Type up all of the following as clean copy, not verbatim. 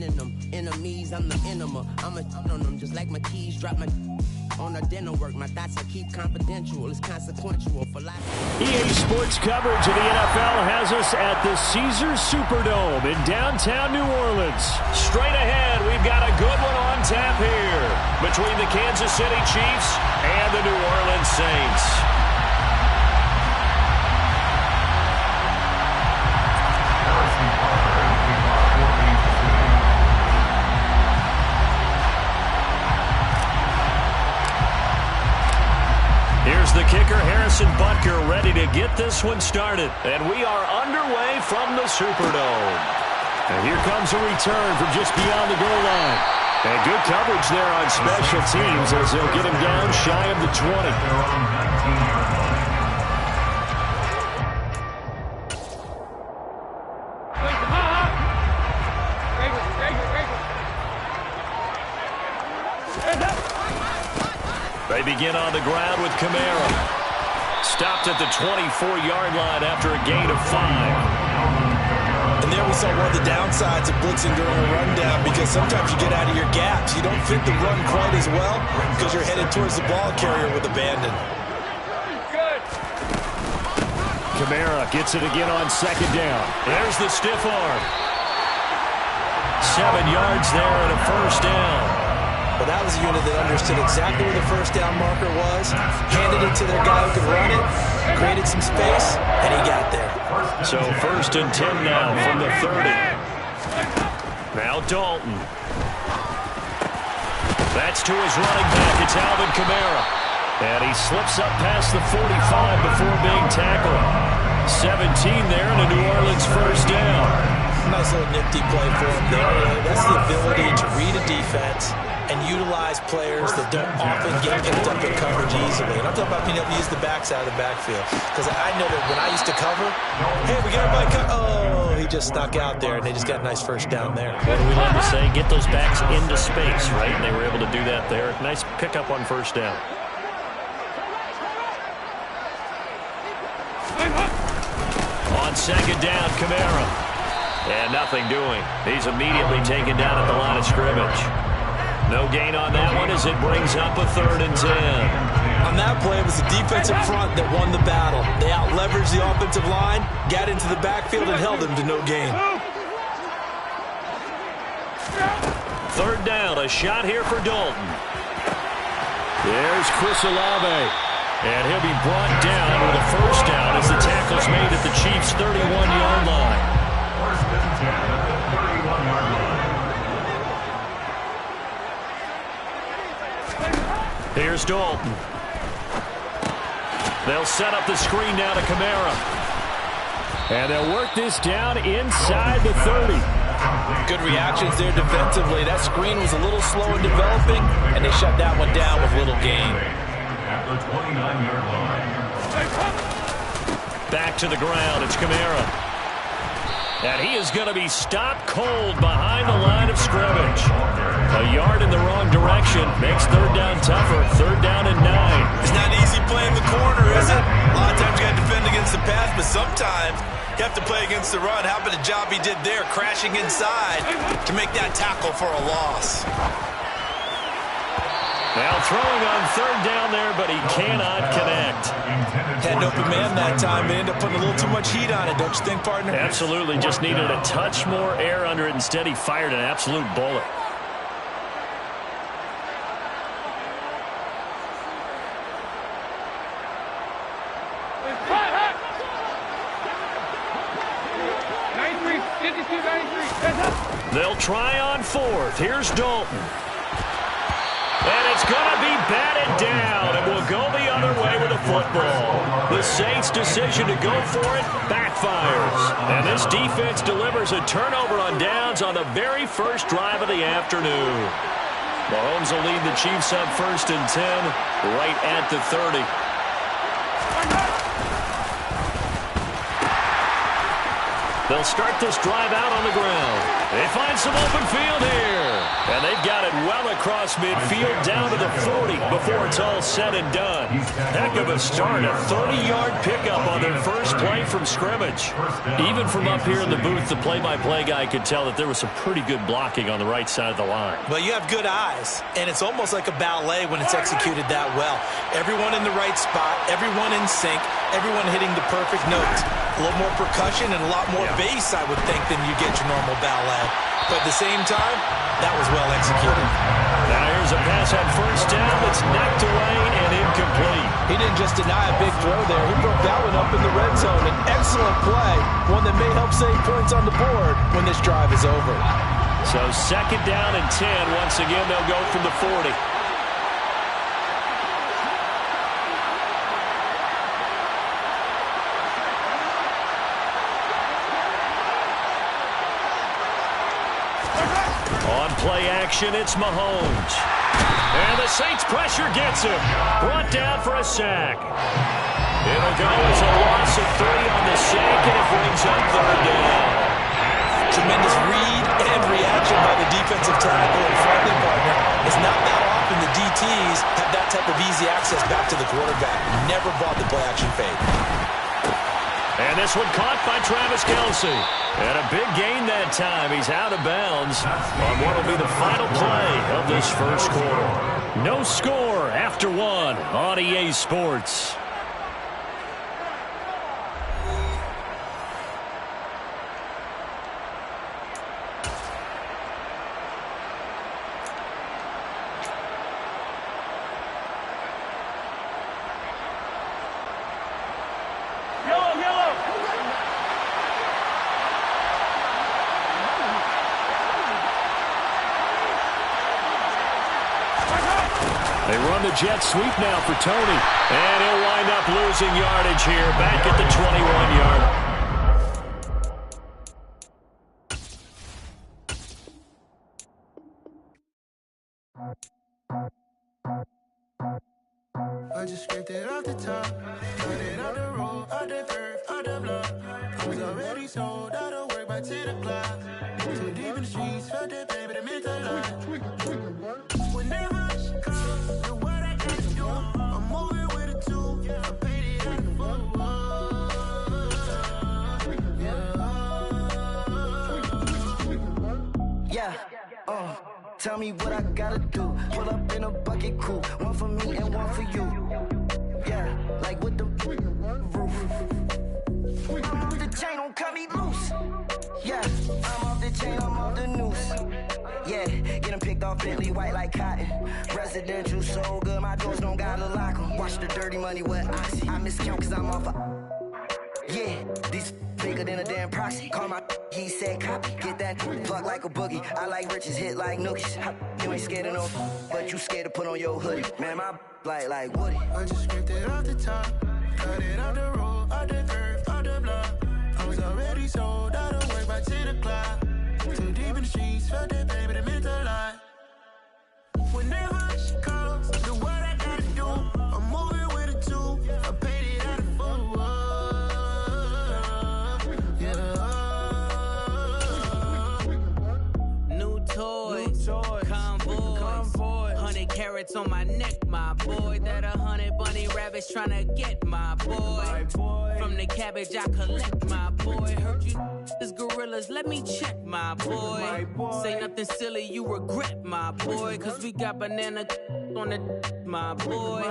winning them. Enemies, I'm the enema. I'm a on them just like my keys. Drop my on the dinner work. My thoughts I keep confidential. It's consequential for life. EA Sports coverage of the NFL has us at the Caesars Superdome in downtown New Orleans. Straight ahead, we've got a good one on tap here between the Kansas City Chiefs and the New Orleans Saints. Here's the kicker, Harrison Butker, ready to get this one started. And we are underway from the Superdome. And here comes a return from just beyond the goal line. And good coverage there on special teams as they'll get him down shy of the 20. They begin on the ground with Kamara. Stopped at the 24-yard line after a gain of 5. And there we saw one of the downsides of blitzing during a rundown, because sometimes you get out of your gaps. You don't fit the run quite as well because you're headed towards the ball carrier with abandon. Kamara gets it again on second down. There's the stiff arm. 7 yards there and a first down. Well, that was a unit that understood exactly where the first down marker was, handed it to their guy who could run it, created some space, and he got there. So 1st and 10 now from the 30. Now Dalton. That's to his running back. It's Alvin Kamara. And he slips up past the 45 before being tackled. 17 there and a New Orleans first down. Nice little nifty play for him there. That's the ability to read a defense and utilize players that don't often get picked up in coverage easily. And I'm talking about being able to use the backside of the backfield. Because I know that when I used to cover, hey, we got everybody oh, he just snuck out there, and they just got a nice first down there. What do we love to say? Get those backs into space, right? And they were able to do that there. Nice pickup on first down. On second down, Kamara. And nothing doing. He's immediately taken down at the line of scrimmage. No gain on that one as it brings up a 3rd and 10. On that play, it was the defensive front that won the battle. They out-leveraged the offensive line, got into the backfield, and held them to no gain. 3rd down, a shot here for Dalton. There's Chris Olave. And he'll be brought down with a first down as the tackle's made at the Chiefs' 31-yard line. Here's Dalton. They'll set up the screen down to Kamara. And they'll work this down inside the 30. Good reactions there defensively. That screen was a little slow in developing, and they shut that one down with little gain. At the 29-yard line. Back to the ground. It's Kamara. And he is going to be stopped cold behind the line of scrimmage. A yard in the wrong direction makes 3rd down tougher. 3rd down and 9. It's not easy playing the corner, is it? A lot of times you got to defend against the pass, but sometimes you have to play against the run. How about the job he did there, crashing inside to make that tackle for a loss? Now throwing on 3rd down there, but he cannot connect. Had an open man that time, but ended up putting a little too much heat on it, don't you think, partner? Absolutely, just needed a touch more air under it. Instead, he fired an absolute bullet. They'll try on 4th. Here's Dalton. And it's going to be batted down, and will go the other way with a football. The Saints' decision to go for it backfires. And this defense delivers a turnover on downs on the very first drive of the afternoon. Mahomes will lead the Chiefs up 1st and 10, right at the 30. 3 They'll start this drive out on the ground. They find some open field here. And they've got it well across midfield down to the 40 before it's all said and done. Heck of a start. A 30-yard pickup on their first play from scrimmage. Even from up here in the booth, the play-by-play guy could tell that there was some pretty good blocking on the right side of the line. Well, you have good eyes, and it's almost like a ballet when it's executed that well. Everyone in the right spot, everyone in sync, everyone hitting the perfect notes. A little more percussion and a lot more bass, I would think, than you get your normal ballet. But at the same time, that was well executed. Now here's a pass on first down that's knocked away and incomplete. He didn't just deny a big throw there. He broke that one up in the red zone. An excellent play, one that may help save points on the board when this drive is over. So second down and 10. Once again, they'll go from the 40. On play action, it's Mahomes. And the Saints pressure gets him. Brought down for a sack. It'll go as a loss of 3 on the sack, and it brings up third down. Tremendous read and reaction by the defensive tackle and friendly partner. It's not that often the DTs have that type of easy access back to the quarterback. Never brought the play action fade. And this one caught by Travis Kelce. And a big gain that time. He's out of bounds on what will be the final play of this first quarter. No score after 1 on EA Sports. They run the jet sweep now for Tony. And he'll wind up losing yardage here back at the 21-yard. I just scraped it off the top, put it on the road, on the curve, on the block. I was already sold out of work by 10 o'clock. Too deep in the streets, felt that baby, that meant a lot. Whenever she calls, do what I gotta do. I'm moving with a 2, I paid it out the phone. Yeah, tell me what I gotta do. Pull up in a bucket coupe, one for me and one for you. Yeah, like with the roof. I'm off the chain, don't cut me loose. Yeah, I'm off the chain, I'm off the noose. Yeah, getting picked off Bentley white like cotton. Residential so good, my doors don't gotta lock 'em. Watch the dirty money with oxy. I miscount cause I'm off yeah, these bigger than a damn proxy. Call my he said copy. Get that plug like a boogie. I like riches, hit like nookies. You ain't scared of no, but you scared to put on your hoodie. Man, my like Woody. I just scraped it off the top, cut it on the road, on the curve, on the block. I was already sold out of work by 10 o'clock. Too deep in the streets, felt that baby, that meant a lot. Whenever she calls, do what I gotta do. I'm moving with a 2, I paid it out of full. New toys, convoys, 100 carats on my neck, my boy. That 100 bunny rabbits tryna get my boy. From the cabbage I collect, my boy. Heard you is gorillas, let me check, my boy. Say nothing silly, you regret, my boy. Cause we got banana on the my boy.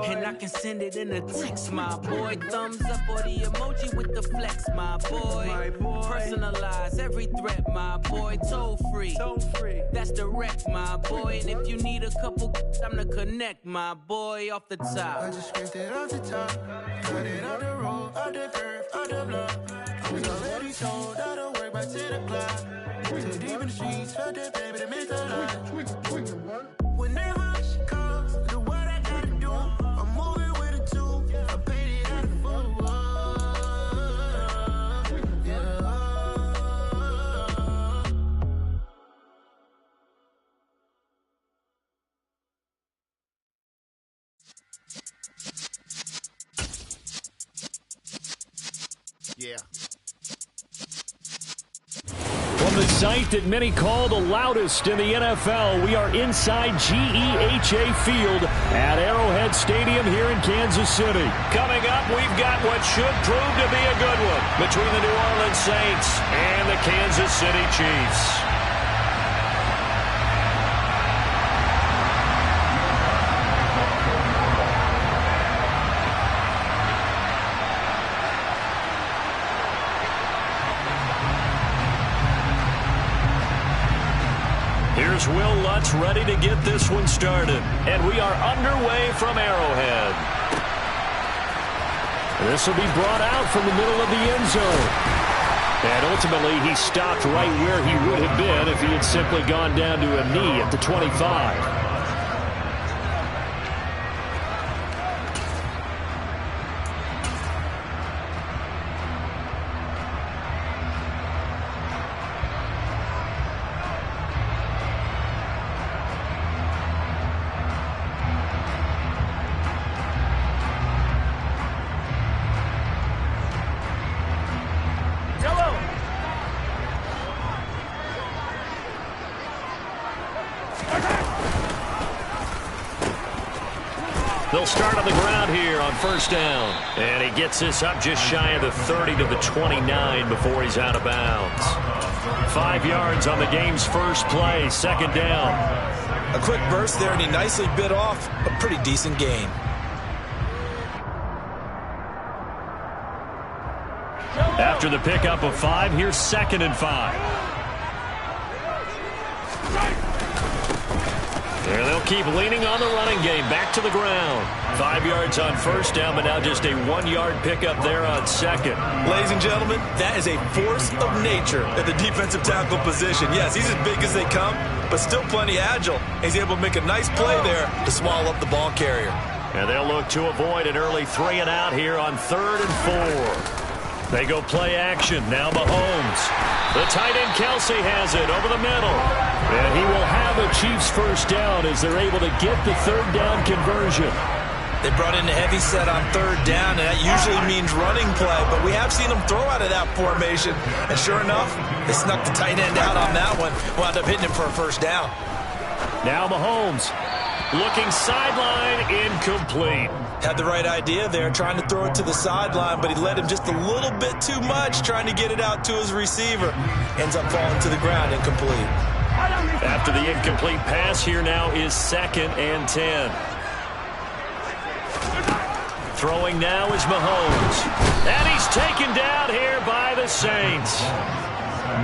And I can send it in a text, my boy. Thumbs up or the emoji with the flex, my boy. Personalize every threat, my boy. Toll free, that's direct, my boy. And if you need a couple, I'm to connect, my boy, off the top. I just scraped it off the top, cut it on the road, on the curve, on the block. I was already sold out of work by 10 o'clock. Too deep in the streets, felt that baby, that meant a lot. Whenever she calls, do what I gotta do. I'm moving with a 2, I paid it out of full. Yeah. sight that many call the loudest in the NFL. We are inside GEHA Field at Arrowhead Stadium here in Kansas City. Coming up, we've got what should prove to be a good one between the New Orleans Saints and the Kansas City Chiefs. Here's Will Lutz ready to get this one started. And we are underway from Arrowhead. This will be brought out from the middle of the end zone. And ultimately, he stopped right where he would have been if he had simply gone down to a knee at the 25. They'll start on the ground here on first down. And he gets this up just shy of the 30 to the 29 before he's out of bounds. 5 yards on the game's first play, second down. A quick burst there, and he nicely bit off a pretty decent gain. After the pickup of 5, here's 2nd and 5. There they'll keep leaning on the running game. Back to the ground. 5 yards on first down, but now just a 1-yard pickup there on second. Ladies and gentlemen, that is a force of nature at the defensive tackle position. Yes, he's as big as they come, but still plenty agile. He's able to make a nice play there to swallow up the ball carrier. And they'll look to avoid an early 3 and out here on 3rd and 4. They go play action. Now Mahomes. The tight end Kelsey has it over the middle. And he will have a Chiefs first down as they're able to get the 3rd down conversion. They brought in a heavy set on 3rd down, and that usually means running play. But we have seen them throw out of that formation. And sure enough, they snuck the tight end out on that one. Wound up hitting him for a first down. Now Mahomes. Looking sideline, incomplete. Had the right idea there, trying to throw it to the sideline, but he led him just a little bit too much, trying to get it out to his receiver. Ends up falling to the ground, incomplete. After the incomplete pass, here now is 2nd and 10. Throwing now is Mahomes. And he's taken down here by the Saints.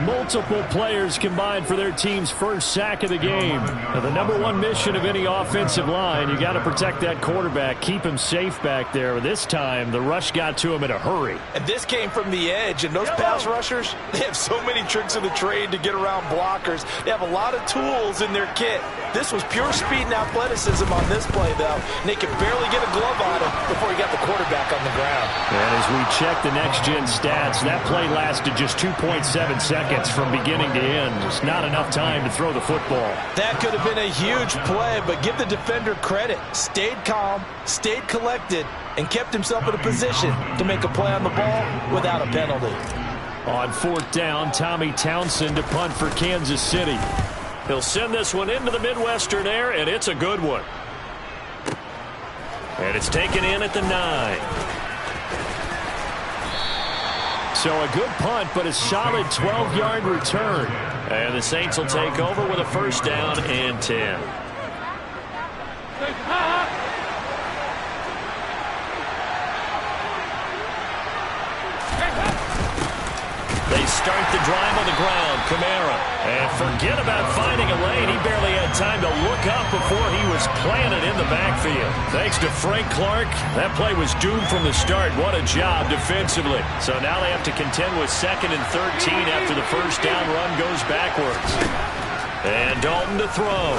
Multiple players combined for their team's first sack of the game. Now, the #1 mission of any offensive line, you got to protect that quarterback, keep him safe back there. This time, the rush got to him in a hurry. And this came from the edge, and those pass rushers, they have so many tricks of the trade to get around blockers. They have a lot of tools in their kit. This was pure speed and athleticism on this play, though. And they could barely get a glove on him before he got the quarterback on the ground. And as we check the next-gen stats, that play lasted just 2.7 seconds from beginning to end. Just not enough time to throw the football. That could have been a huge play, but give the defender credit. Stayed calm, stayed collected, and kept himself in a position to make a play on the ball without a penalty. On 4th down, Tommy Townsend to punt for Kansas City. He'll send this one into the Midwestern air, and it's a good one. And it's taken in at the 9. So a good punt, but a solid 12-yard return. And the Saints will take over with a first down and 10. They start the drive on the ground. Kamara. And forget about finding a lane. He barely had time to look up before he was planted in the backfield. Thanks to Frank Clark, that play was doomed from the start. What a job defensively. So now they have to contend with 2nd and 13 after the first down run goes backwards. And Dalton to throw.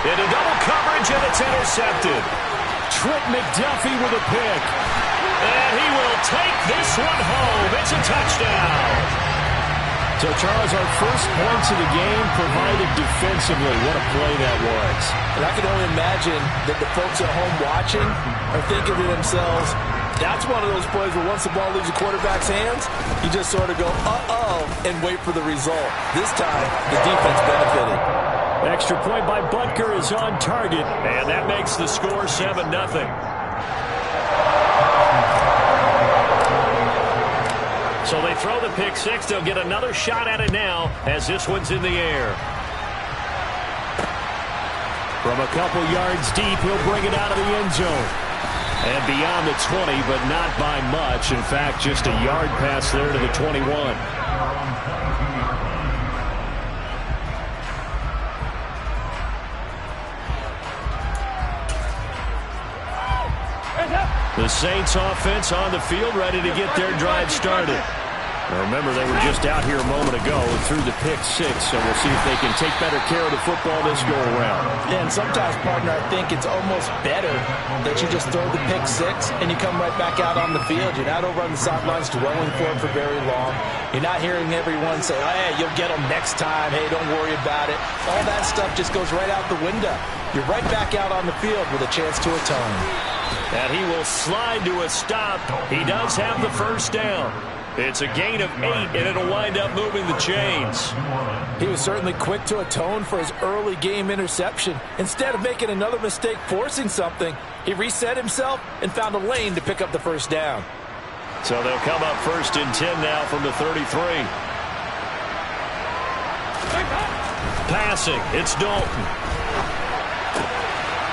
Into double coverage, and it's intercepted. Trent McDuffie with a pick. And he will take this one home. It's a touchdown. So, Charles, our first points of the game provided defensively. What a play that was. And I can only imagine that the folks at home watching are thinking to themselves, that's one of those plays where once the ball leaves the quarterback's hands, you just sort of go, uh-oh, and wait for the result. This time, the defense benefited. Extra point by Butker is on target, and that makes the score 7-0. So they throw the pick six. They'll get another shot at it now as this one's in the air. From a couple yards deep, he'll bring it out of the end zone. And beyond the 20, but not by much. In fact, just a yard pass there to the 21. The Saints offense on the field, ready to get their drive started. Now remember, they were just out here a moment ago and threw the pick six, so we'll see if they can take better care of the football this go-around. Yeah, and sometimes, partner, I think it's almost better that you just throw the pick six and you come right back out on the field. You're not over on the sidelines dwelling for it for very long. You're not hearing everyone say, oh, hey, you'll get them next time. Hey, don't worry about it. All that stuff just goes right out the window. You're right back out on the field with a chance to atone. And he will slide to a stop. He does have the first down. It's a gain of 8, and it'll wind up moving the chains. He was certainly quick to atone for his early game interception. Instead of making another mistake forcing something, he reset himself and found a lane to pick up the first down. So they'll come up 1st and 10 now from the 33. Passing, it's Dalton.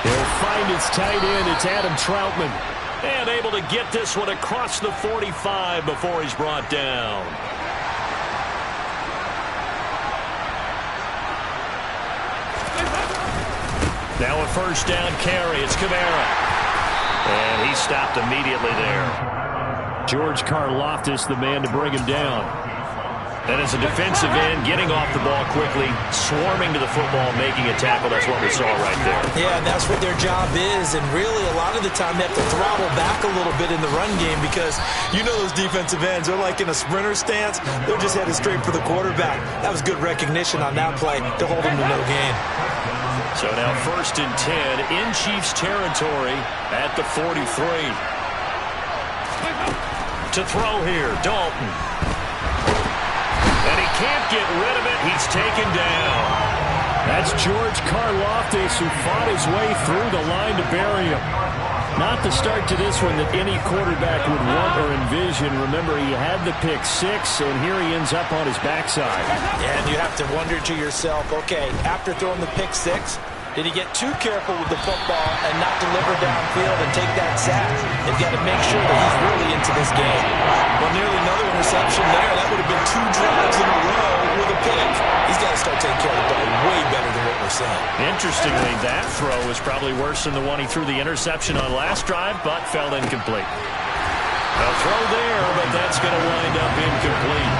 He'll find his tight end. It's Adam Troutman. And able to get this one across the 45 before he's brought down. Now a first down carry. It's Kamara. And he stopped immediately there. George Karlaftis, the man to bring him down. And as a defensive end, getting off the ball quickly, swarming to the football, making a tackle. That's what we saw right there. Yeah, and that's what their job is. And really, a lot of the time, they have to throttle back a little bit in the run game because you know those defensive ends, they're like in a sprinter stance. They're just headed straight for the quarterback. That was good recognition on that play to hold him to no gain. So now 1st and 10 in Chiefs territory at the 43. To throw here, Dalton. And he can't get rid of it. He's taken down. That's George Karlaftis, who fought his way through the line to bury him. Not the start to this one that any quarterback would want or envision. Remember, he had the pick six, and here he ends up on his backside. Yeah, and you have to wonder to yourself, okay, after throwing the pick six, did he get too careful with the football and not deliver downfield and take that sack? They've got to make sure that he's really into this game. Well, nearly another interception there. That would have been 2 drives in a row with a pick. He's got to start taking care of the ball way better than what we're seeing. Interestingly, that throw was probably worse than the one he threw the interception on last drive, but fell incomplete. A throw there, but that's going to wind up incomplete.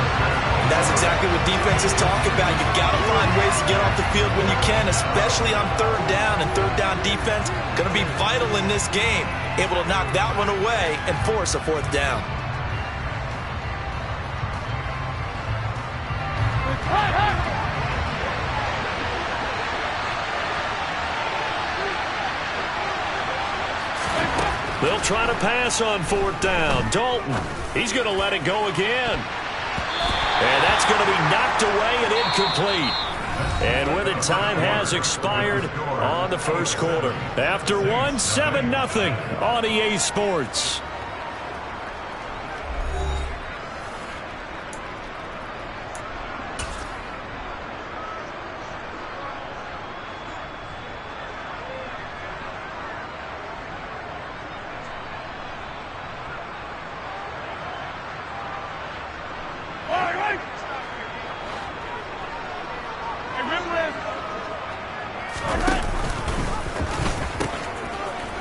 That's exactly what defenses talk about. You've got to find ways to get off the field when you can, especially on 3rd down. And 3rd down defense going to be vital in this game. Able to knock that one away and force a 4th down. They'll try to pass on 4th down. Dalton, he's going to let it go again. And that's going to be knocked away and incomplete. And with it, time has expired on the first quarter. After one, 7-0 on EA Sports.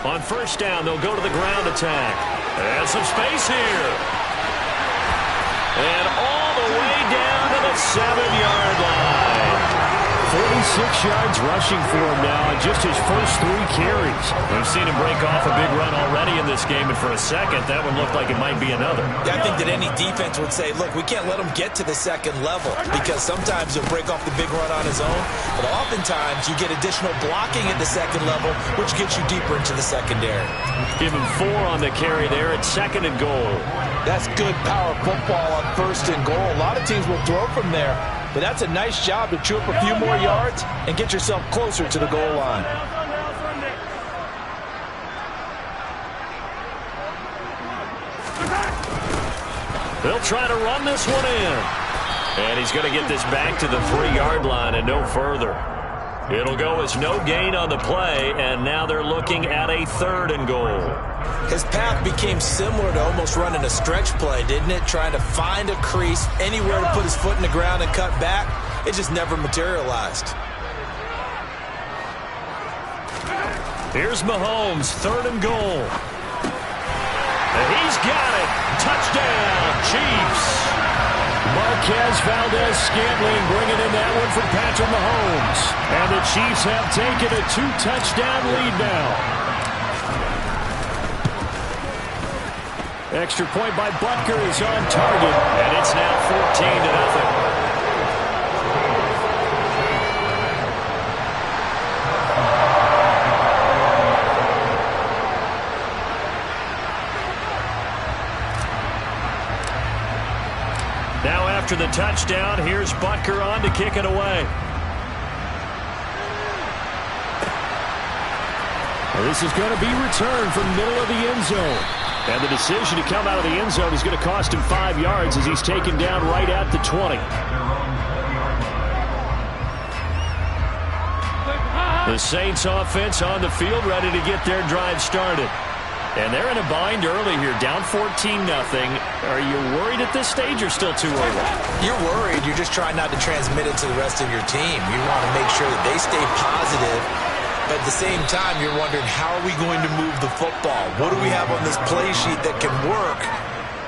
On 1st down, they'll go to the ground attack. And some space here. And all the way down to the 7-yard line. yards rushing for him now in just his first 3 carries. We've seen him break off a big run already in this game, and for a second, that one looked like it might be another. Yeah, I think that any defense would say, look, we can't let him get to the second level, because sometimes he'll break off the big run on his own, but oftentimes you get additional blocking at the second level, which gets you deeper into the secondary. Give him 4 on the carry there at 2nd and goal. That's good power football on 1st and goal. A lot of teams will throw from there, but that's a nice job to chew up a few more yards and get yourself closer to the goal line. They'll try to run this one in. And he's going to get this back to the 3-yard line and no further. It'll go as no gain on the play, and now they're looking at a 3rd and goal. His path became similar to almost running a stretch play, didn't it? Trying to find a crease, anywhere to put his foot in the ground and cut back. It just never materialized. Here's Mahomes, 3rd and goal. And he's got it. Touchdown, Chiefs. Marquez Valdez-Scantling bringing in that one from Patrick Mahomes. And the Chiefs have taken a 2-touchdown lead now. Extra point by Butker is on target, and it's now 14-0. Now after the touchdown, here's Butker on to kick it away. Well, this is going to be returned from the middle of the end zone. And the decision to come out of the end zone is going to cost him 5 yards as he's taken down right at the 20. The Saints offense on the field ready to get their drive started. And they're in a bind early here, down 14-0. Are you worried at this stage or still too early? You're worried. You're just trying not to transmit it to the rest of your team. You want to make sure that they stay positive. But at the same time, you're wondering, how are we going to move the football? What do we have on this play sheet that can work?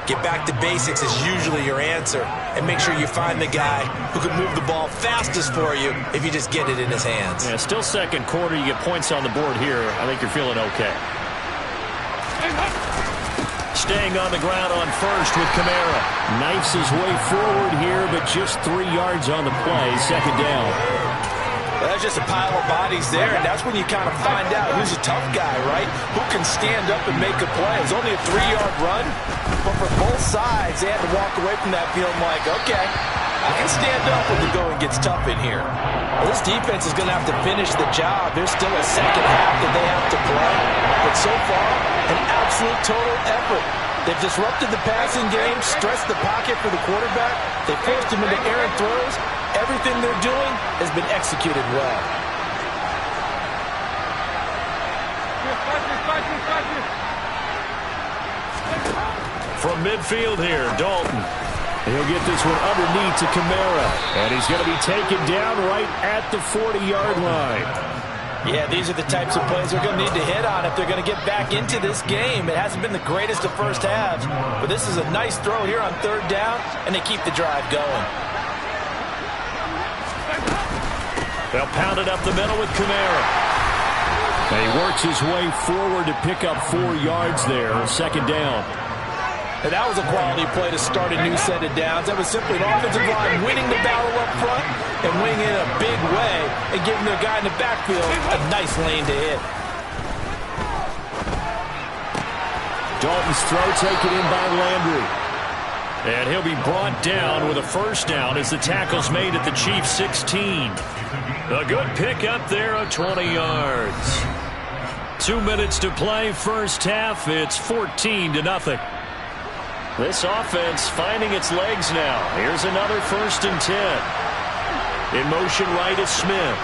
Get back to basics is usually your answer. And make sure you find the guy who can move the ball fastest for you if you just get it in his hands. Yeah, still second quarter. You get points on the board here. I think you're feeling okay. Staying on the ground on first with Kamara. Knifes his way forward here, but just 3 yards on the play. 2nd down. Well, that's just a pile of bodies there, and that's when you kind of find out who's a tough guy, right? Who can stand up and make a play. It was only a 3-yard run, but for both sides, they had to walk away from that feeling like, okay, I can stand up when the going gets tough in here. Well, this defense is going to have to finish the job. There's still a second half that they have to play, but so far, an absolute total effort. They've disrupted the passing game, stressed the pocket for the quarterback. They forced him into errant throws. Everything they're doing has been executed well. From midfield here, Dalton. He'll get this one underneath to Kamara. And he's going to be taken down right at the 40-yard line. Yeah, these are the types of plays they're going to need to hit on if they're going to get back into this game. It hasn't been the greatest of first halves, but this is a nice throw here on 3rd down, and they keep the drive going. They'll pound it up the middle with Kamara. And he works his way forward to pick up 4 yards there, 2nd down. And that was a quality play to start a new set of downs. That was simply an offensive line winning the battle up front and winning in a big way and giving their guy in the backfield a nice lane to hit. Dalton's throw taken in by Landry. And he'll be brought down with a 1st down as the tackle's made at the Chiefs' 16. A good pickup there of 20 yards. 2 minutes to play, first half. It's 14-0. This offense finding its legs now. Here's another 1st and 10. In motion right is Smith.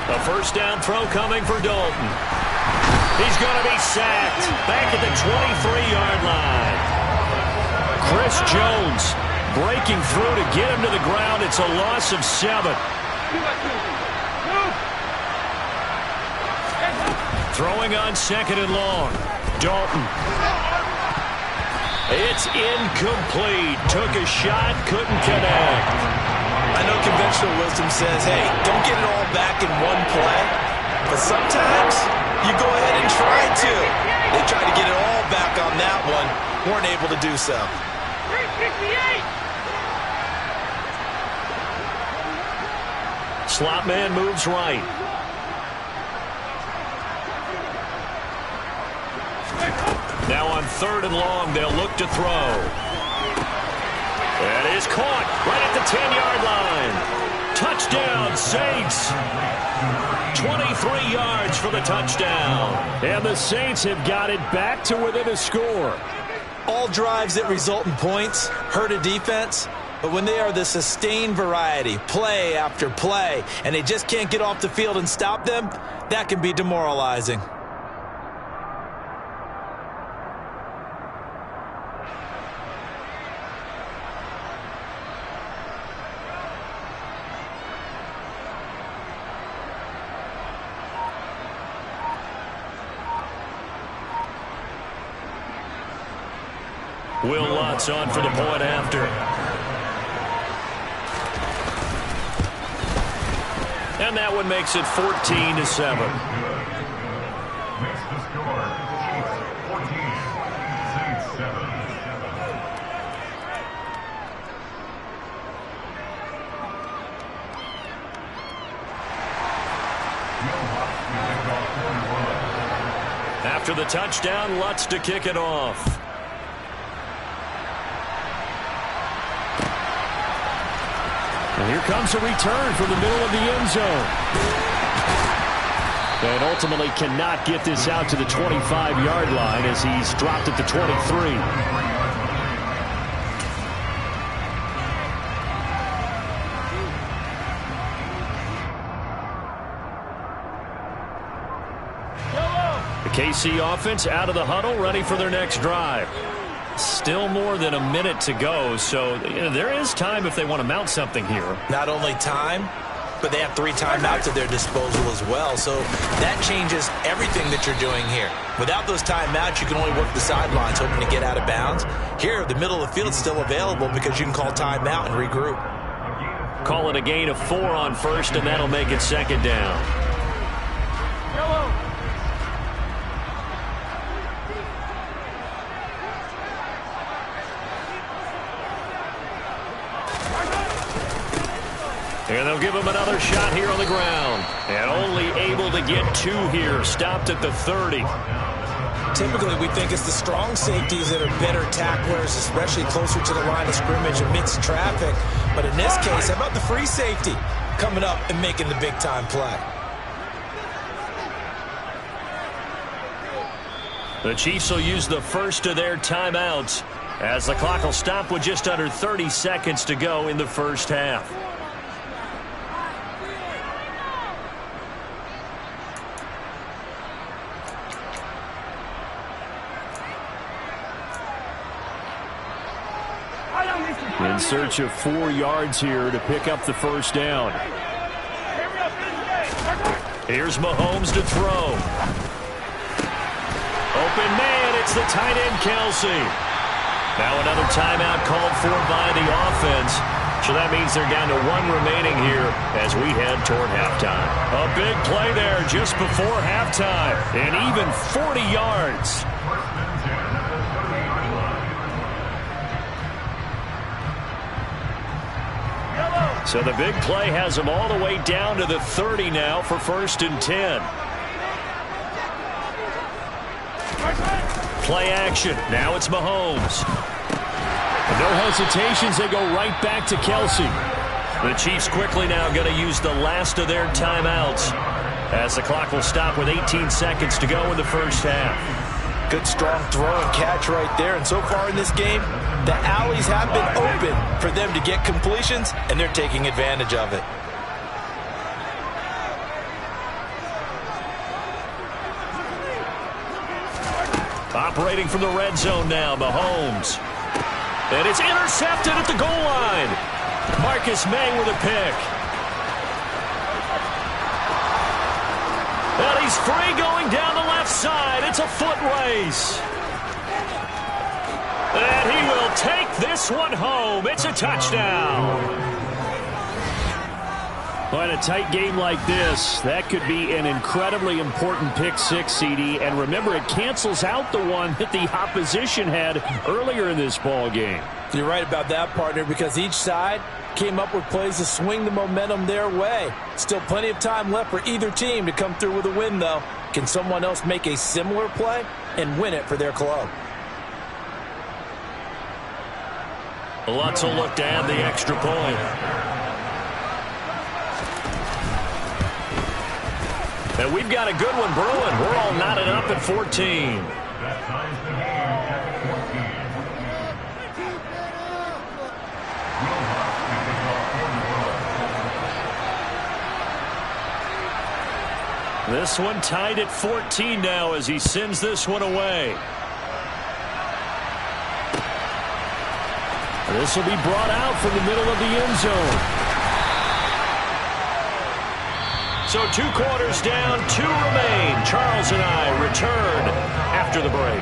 A 1st down throw coming for Dalton. He's going to be sacked back at the 23-yard line. Chris Jones breaking through to get him to the ground. It's a loss of 7. Throwing on 2nd and long. Dalton. It's incomplete. Took a shot, couldn't connect. know conventional wisdom says, hey, don't get it all back in one play. But sometimes you go ahead and try to. They tried to get it all back on that one. Weren't able to do so. 368. Slot man moves right. Now on 3rd and long, they'll look to throw. That is caught right at the 10-yard line. Touchdown, Saints. 23 yards for the touchdown. And the Saints have got it back to within a score. All drives that result in points hurt a defense, but when they are the sustained variety, play after play, and they just can't get off the field and stop them, that can be demoralizing. Will Lutz on for the point after. And that one makes it 14-7. Makes the score. Chiefs 14, Saints 7. After the touchdown, Lutz to kick it off. And here comes a return from the middle of the end zone. And ultimately cannot get this out to the 25-yard line as he's dropped at the 23. The KC offense out of the huddle, ready for their next drive. Still more than a minute to go, so there is time if they want to mount something here. Not only time, but they have 3 timeouts at their disposal as well, so that changes everything that you're doing here. Without those timeouts, you can only work the sidelines, hoping to get out of bounds. Here, the middle of the field is still available because you can call timeout and regroup. Call it a gain of 4 on first, and that'll make it 2nd down. And they'll give him another shot here on the ground. And only able to get 2 here. Stopped at the 30. Typically, we think it's the strong safeties that are better tacklers, especially closer to the line of scrimmage amidst traffic. But in this case, how about the free safety coming up and making the big-time play? The Chiefs will use the first of their timeouts as the clock will stop with just under 30 seconds to go in the first half. In search of 4 yards here to pick up the first down. Here's Mahomes to throw. Open man, it's the tight end Kelsey. Now another timeout called for by the offense. So that means they're down to 1 remaining here as we head toward halftime. A big play there just before halftime. And even 40 yards. So the big play has them all the way down to the 30 now for 1st and 10. Play action. Now it's Mahomes. No hesitations. They go right back to Kelsey. The Chiefs quickly now going to use the last of their timeouts as the clock will stop with 18 seconds to go in the first half. Good strong throw and catch right there. And so far in this game, the alleys have been open for them to get completions, and they're taking advantage of it. Operating from the red zone now, Mahomes. And it's intercepted at the goal line. Marcus May with a pick. And he's free going down the left side. It's a foot race. And he will take this one home. It's a touchdown. Well, in a tight game like this, that could be an incredibly important pick six, CD. And remember, it cancels out the one that the opposition had earlier in this ball game. You're right about that, partner, because each side came up with plays to swing the momentum their way. Still plenty of time left for either team to come through with a win, though. Can someone else make a similar play and win it for their club? Lutz will look to add the extra point. And we've got a good one brewing. We're all knotted up at 14. That ties the game at 14. This one tied at 14 now as he sends this one away. This will be brought out from the middle of the end zone. So 2 quarters down, 2 remain. Charles and I return after the break.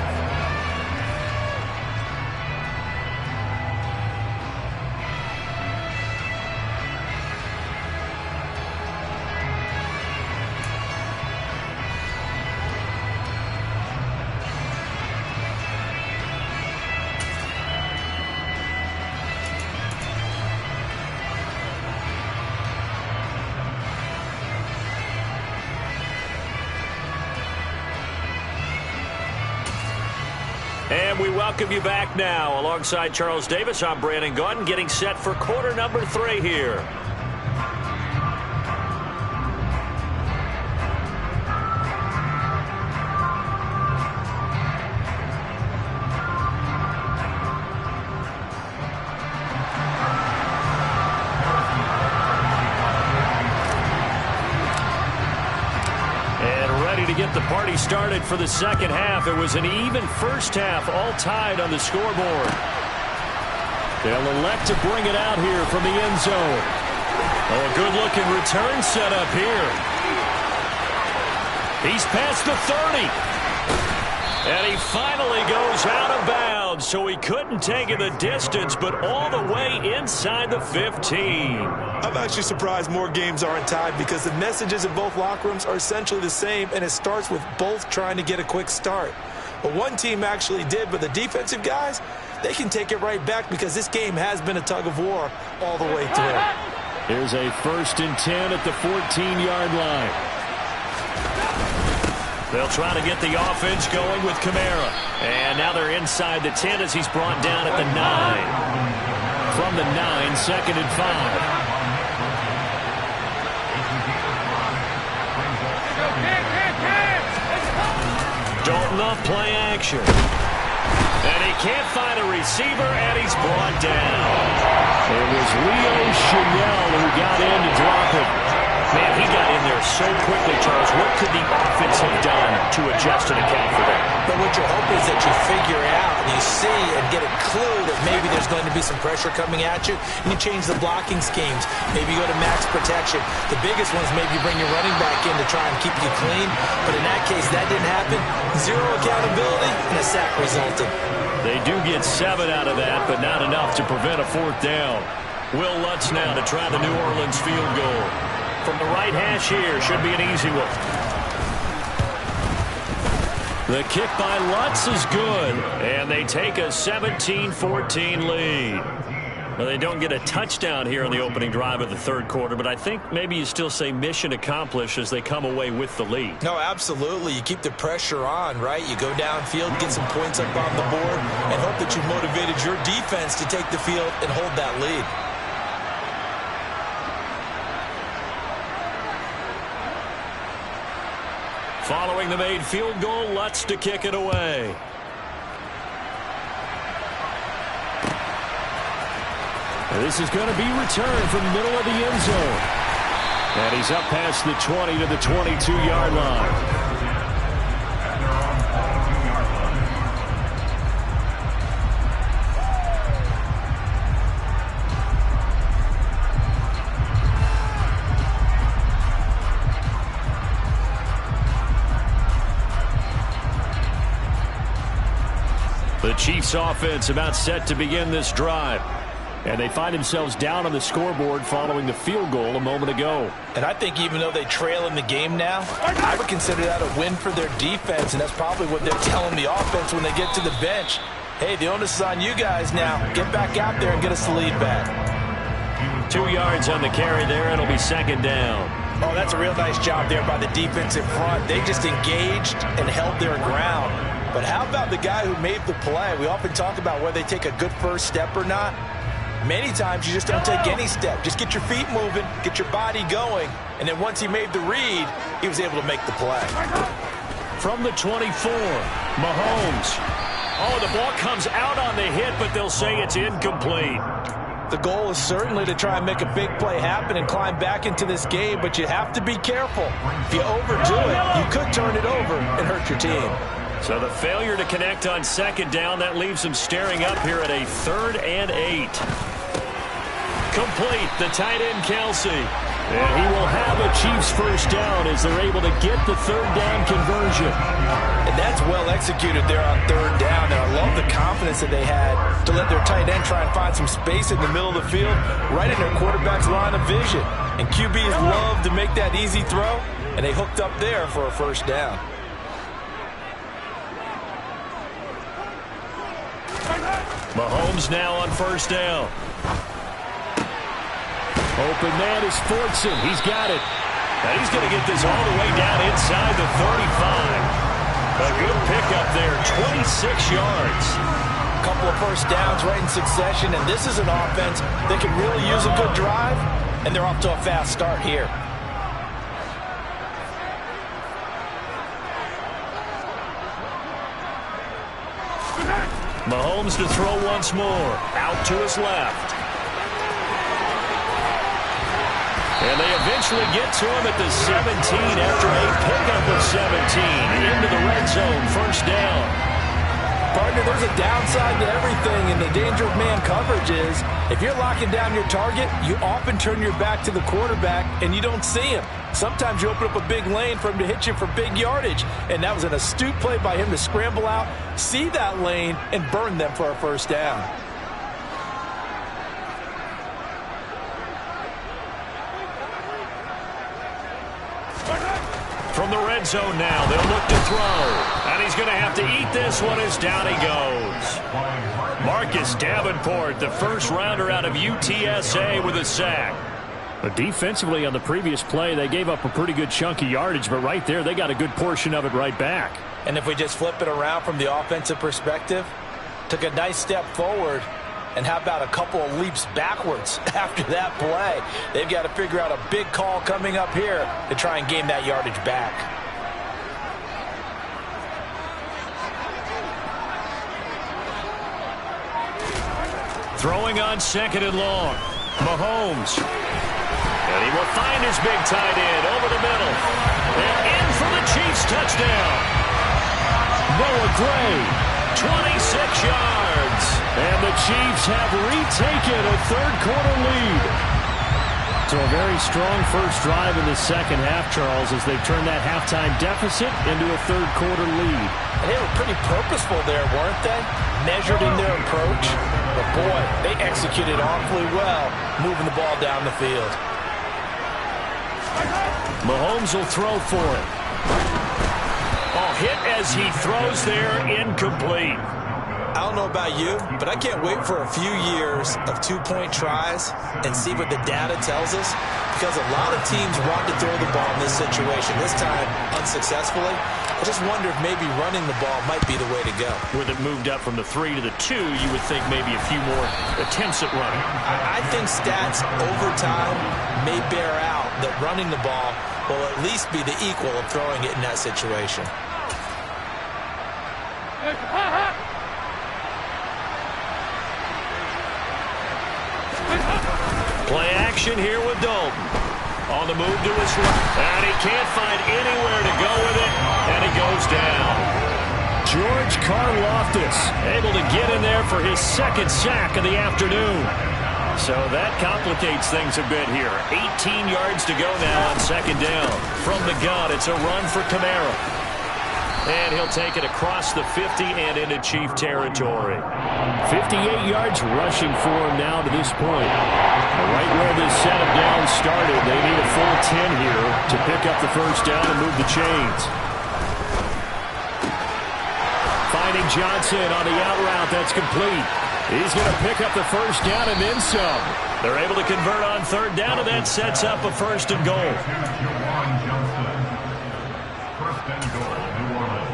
And we welcome you back now. Alongside Charles Davis, I'm Brandon Gaudin, getting set for quarter number 3 here. Get the party started for the second half. It was an even first half, all tied on the scoreboard. They'll elect to bring it out here from the end zone. Oh, a good-looking return set up here. He's past the 30. And he finally goes out of bounds, so he couldn't take it the distance, but all the way inside the 15. I'm actually surprised more games aren't tied because the messages in both locker rooms are essentially the same, and it starts with both trying to get a quick start. But one team actually did, but the defensive guys, they can take it right back because this game has been a tug of war all the way through. Here's a 1st and 10 at the 14-yard line. They'll try to get the offense going with Kamara. And now they're inside the 10 as he's brought down at the 9. From the 9, 2nd and 5. Dalton off play action. And he can't find a receiver, and he's brought down. It was Leo Chanel who got in to drop it. Man, he got in there so quickly, Charles. What could the offense have done to adjust and account for that? But what you hope is that you figure out and you see and get a clue that maybe there's going to be some pressure coming at you, and you change the blocking schemes. Maybe you go to max protection. The biggest one's maybe you bring your running back in to try and keep you clean. But in that case, that didn't happen. 0 accountability, and a sack resulted. They do get 7 out of that, but not enough to prevent a 4th down. Will Lutz now to try the New Orleans field goal. From the right hash here, should be an easy one. The kick by Lutz is good, and they take a 17-14 lead. Well, they don't get a touchdown here in the opening drive of the 3rd quarter, but I think maybe you still say mission accomplished as they come away with the lead. No, absolutely. You keep the pressure on, right? You go downfield, get some points up on the board, and hope that you motivated your defense to take the field and hold that lead. Following the made field goal, Lutz to kick it away. This is going to be returned from the middle of the end zone. And he's up past the 20 to the 22-yard line. The Chiefs offense about set to begin this drive. And they find themselves down on the scoreboard following the field goal a moment ago. And I think even though they trail in the game now, I would consider that a win for their defense, and that's probably what they're telling the offense when they get to the bench. Hey, the onus is on you guys now. Get back out there and get us the lead back. 2 yards on the carry there. It'll be second down. Oh, that's a real nice job there by the defense in front. They just engaged and held their ground. But how about the guy who made the play? We often talk about whether they take a good first step or not. Many times you just don't take any step. Just get your feet moving, get your body going, and then once he made the read, he was able to make the play. From the 24, Mahomes. Oh, the ball comes out on the hit, but they'll say it's incomplete. The goal is certainly to try and make a big play happen and climb back into this game, but you have to be careful. If you overdo it, you could turn it over and hurt your team. So the failure to connect on second down, that leaves them staring up here at a 3rd and 8. Complete, the tight end Kelsey. And he will have a Chiefs first down as they're able to get the 3rd down conversion. And that's well executed there on 3rd down. And I love the confidence that they had to let their tight end try and find some space in the middle of the field, right in their quarterback's line of vision. And QBs love to make that easy throw, and they hooked up there for a first down. Mahomes now on first down. Open man is Fortson. He's got it. And he's going to get this all the way down inside the 35. A good pickup there, 26 yards. A couple of first downs right in succession, and this is an offense that can really use a good drive, and they're off to a fast start here. Mahomes to throw once more. Out to his left. And they eventually get to him at the 17 after a pickup of 17. Into the red zone, first down. Partner, there's a downside to everything, and the danger of man coverage is if you're locking down your target, you often turn your back to the quarterback, and you don't see him. Sometimes you open up a big lane for him to hit you for big yardage, and that was an astute play by him to scramble out, see that lane, and burn them for a first down. From the red zone now, they'll look to throw. And he's going to have to eat this one as down he goes. Marcus Davenport, the first rounder out of UTSA with a sack. But defensively on the previous play, they gave up a pretty good chunk of yardage, but right there, they got a good portion of it right back. And if we just flip it around from the offensive perspective, took a nice step forward, and how about a couple of leaps backwards after that play? They've got to figure out a big call coming up here to try and gain that yardage back. Throwing on second and long. Mahomes. And he will find his big tight end over the middle. And in for the Chiefs touchdown. Noah Gray, 26 yards. And the Chiefs have retaken a third-quarter lead. So a very strong first drive in the second half, Charles, as they've turned that halftime deficit into a third-quarter lead. And they were pretty purposeful there, weren't they? Measured in their approach. But, boy, they executed awfully well, moving the ball down the field. Mahomes will throw for it. Oh, hit as he throws there, incomplete. I don't know about you, but I can't wait for a few years of two-point tries and see what the data tells us, because a lot of teams want to throw the ball in this situation, this time unsuccessfully. I just wonder if maybe running the ball might be the way to go. With it moved up from the 3 to the 2, you would think maybe a few more attempts at running. I think stats over time may bear out that running the ball will at least be the equal of throwing it in that situation. Play action here with Dalton. On the move to his left. And he can't find anywhere to go with it. And he goes down. George Karlaftis able to get in there for his second sack of the afternoon. So that complicates things a bit here. 18 yards to go now on second down. From the gun, it's a run for Kamara. And he'll take it across the 50 and into Chief territory. 58 yards rushing for him now to this point. Right where this set of downs started, they need a full 10 here to pick up the first down and move the chains. Finding Johnson on the out route. That's complete. He's going to pick up the first down and then some. They're able to convert on third down, and that sets up a first and goal. First and goal, New Orleans.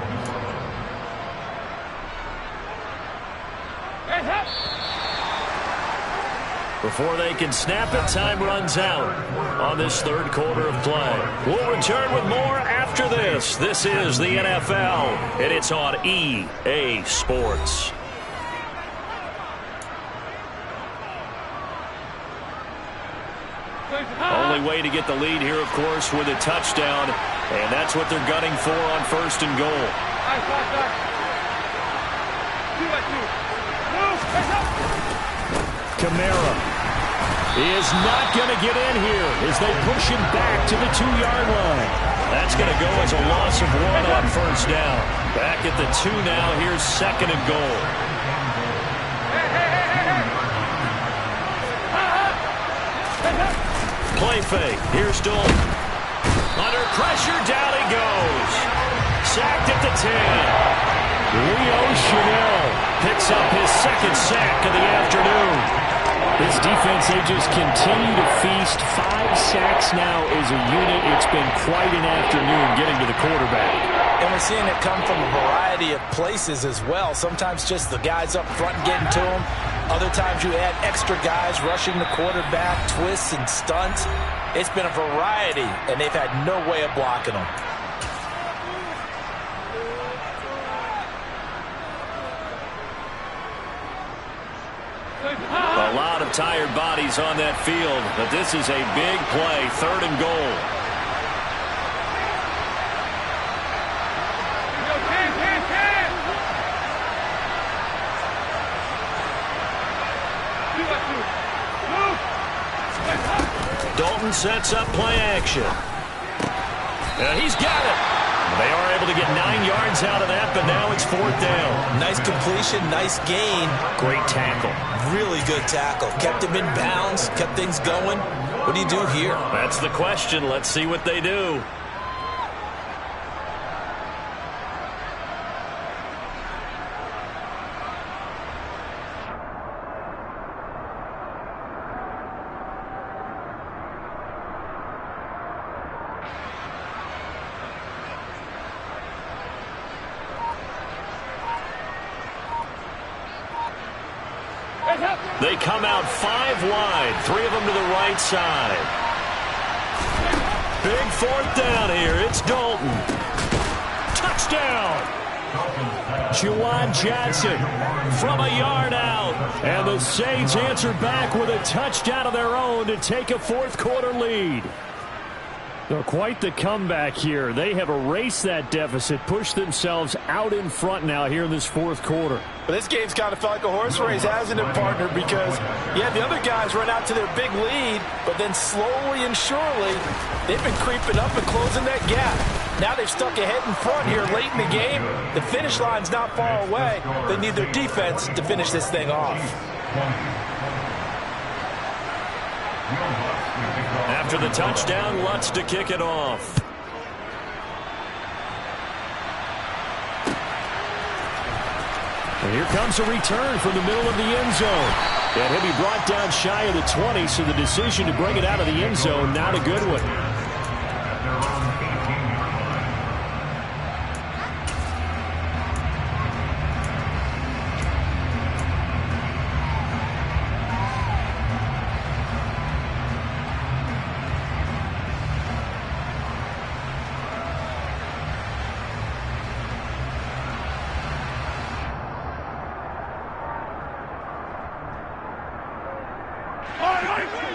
Before they can snap it, time runs out on this third quarter of play. We'll return with more after this. This is the NFL, and it's on EA Sports. Only way to get the lead here, of course, with a touchdown, and that's what they're gunning for on first and goal. Kamara is not going to get in here as they push him back to the 2-yard line. That's going to go as a loss of 1 on first down. Back at the 2 now. Here's second and goal. Play fake. Here's Dalton. Under pressure, down he goes. Sacked at the 10. Leo Chanel picks up his second sack of the afternoon. This defense, they just continue to feast. 5 sacks now as a unit. It's been quite an afternoon getting to the quarterback. And we're seeing it come from a variety of places as well. Sometimes just the guys up front getting to him. Other times you add extra guys rushing the quarterback, twists and stunts. It's been a variety, and they've had no way of blocking them. A lot of tired bodies on that field, but this is a big play, third and goal. Dalton sets up play action. And he's got it. They are able to get 9 yards out of that, but now it's fourth down. Nice completion, nice gain. Great tackle. Really good tackle. Kept him in bounds, kept things going. What do you do here? That's the question. Let's see what they do. They come out 5 wide, 3 of them to the right side. Big fourth down here. It's Dalton. Touchdown. Juwan Johnson from a yard out. And the Saints answer back with a touchdown of their own to take a fourth quarter lead. So quite the comeback here. They have erased that deficit, pushed themselves out in front now here in this fourth quarter. But this game's kind of felt like a horse race, hasn't it, partner? Because, yeah, the other guys run out to their big lead, but then slowly and surely, they've been creeping up and closing that gap. Now they've stuck ahead in front here late in the game. The finish line's not far away. They need their defense to finish this thing off. After the touchdown, Lutz to kick it off. And here comes a return from the middle of the end zone. And he'll be brought down shy of the 20, so the decision to bring it out of the end zone, not a good one.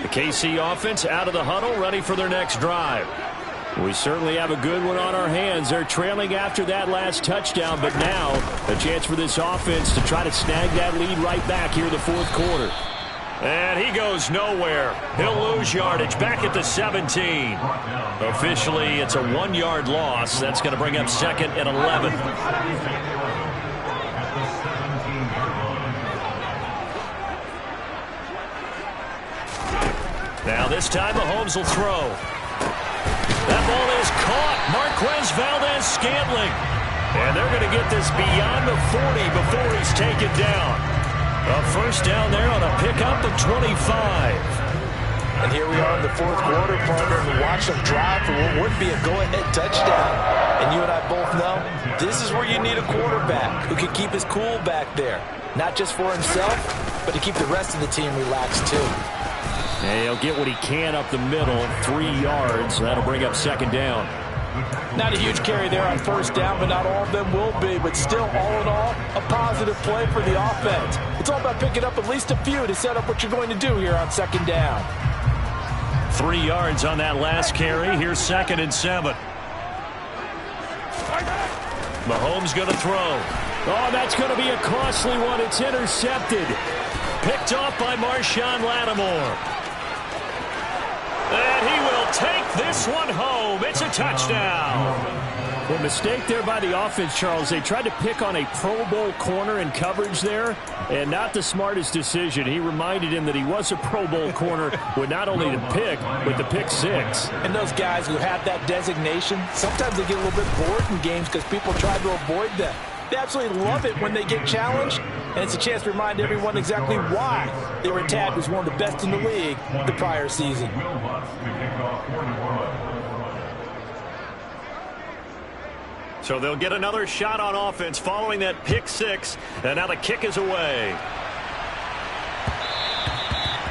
The KC offense out of the huddle, ready for their next drive. We certainly have a good one on our hands. They're trailing after that last touchdown, but now a chance for this offense to try to snag that lead right back here in the fourth quarter. And he goes nowhere. He'll lose yardage back at the 17. Officially, it's a 1-yard loss. That's going to bring up 2nd and 11. Now this time Mahomes will throw. That ball is caught. Marquez Valdez-Scantling. And they're going to get this beyond the 40 before he's taken down. A first down there on a pickup of 25. And here we are in the 4th quarter, partner, and watch them drive for what would be a go-ahead touchdown. And you and I both know this is where you need a quarterback who can keep his cool back there. Not just for himself, but to keep the rest of the team relaxed too. And he'll get what he can up the middle, 3 yards. That'll bring up 2nd down. Not a huge carry there on first down, but not all of them will be. But still, all in all, a positive play for the offense. It's all about picking up at least a few to set up what you're going to do here on 2nd down. 3 yards on that last carry. Here's 2nd and 7. Mahomes going to throw. Oh, that's going to be a costly one. It's intercepted. Picked off by Marshawn Lattimore. And he will take this one home. It's a touchdown. The mistake there by the offense, Charles. They tried to pick on a Pro Bowl corner in coverage there, and not the smartest decision. He reminded him that he was a Pro Bowl corner with not only the pick, but the pick 6. And those guys who have that designation, sometimes they get a little bit bored in games because people try to avoid them. They absolutely love it when they get challenged, and it's a chance to remind everyone exactly why they were tagged as one of the best in the league the prior season. So they'll get another shot on offense following that pick 6, and now the kick is away.